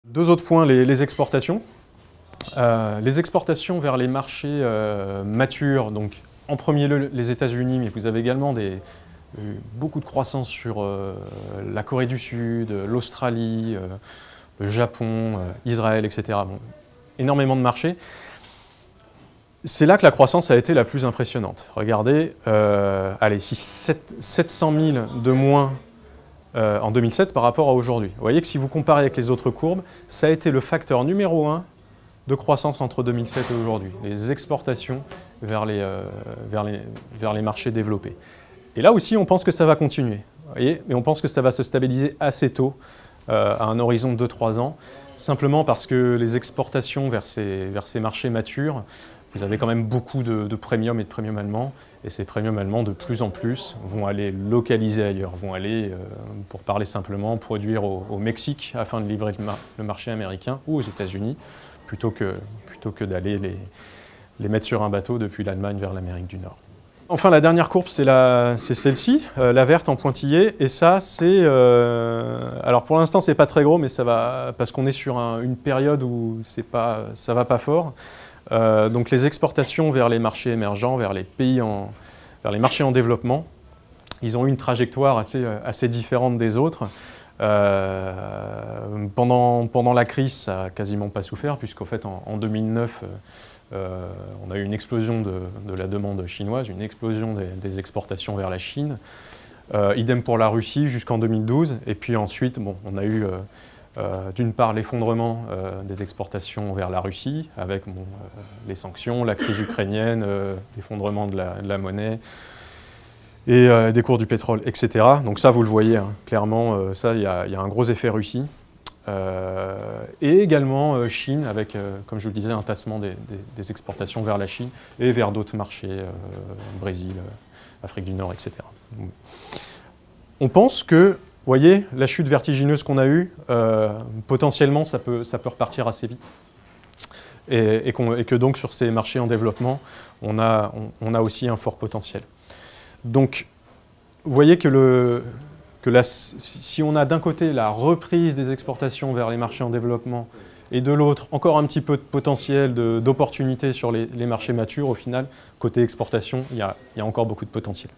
Deux autres points, les exportations. Les exportations vers les marchés matures, donc en premier lieu les États-Unis, mais vous avez également beaucoup de croissance sur la Corée du Sud, l'Australie, le Japon, Israël, etc. Bon, énormément de marchés. C'est là que la croissance a été la plus impressionnante. Regardez, allez, 700 000 de moins en 2007 par rapport à aujourd'hui. Vous voyez que si vous comparez avec les autres courbes, ça a été le facteur numéro 1 de croissance entre 2007 et aujourd'hui, les exportations vers les marchés développés. Et là aussi, on pense que ça va continuer. Vous voyez, mais on pense que ça va se stabiliser assez tôt, à un horizon de 2-3 ans, simplement parce que les exportations vers ces marchés matures, vous avez quand même beaucoup de premium et de premium allemands, et ces premiums allemands, de plus en plus, vont aller localiser ailleurs, vont aller, pour parler simplement, produire au Mexique afin de livrer le marché américain ou aux États-Unis, plutôt que d'aller les mettre sur un bateau depuis l'Allemagne vers l'Amérique du Nord. Enfin, la dernière courbe, c'est celle-ci, la verte en pointillé, et ça, c'est... alors pour l'instant, c'est pas très gros, mais ça va, parce qu'on est sur une période où ça va pas fort. Donc les exportations vers les marchés émergents, vers les marchés en développement, ils ont eu une trajectoire assez différente des autres. Pendant la crise, ça n'a quasiment pas souffert, puisqu'en fait en 2009, on a eu une explosion de la demande chinoise, une explosion des exportations vers la Chine. Idem pour la Russie jusqu'en 2012, et puis ensuite, bon, on a eu d'une part l'effondrement des exportations vers la Russie, avec les sanctions, la crise ukrainienne, l'effondrement de la monnaie, et des cours du pétrole, etc. Donc ça, vous le voyez, hein, clairement, ça, il y a un gros effet Russie. Et également Chine, avec, comme je vous le disais, un tassement des exportations vers la Chine et vers d'autres marchés, Brésil, Afrique du Nord, etc. On pense que, vous voyez, la chute vertigineuse qu'on a eue, potentiellement, ça peut repartir assez vite. Et que donc, sur ces marchés en développement, on a aussi un fort potentiel. Donc, vous voyez que si on a d'un côté la reprise des exportations vers les marchés en développement et de l'autre encore un petit peu de potentiel d'opportunités sur les marchés matures, au final, côté exportation, il y a encore beaucoup de potentiel.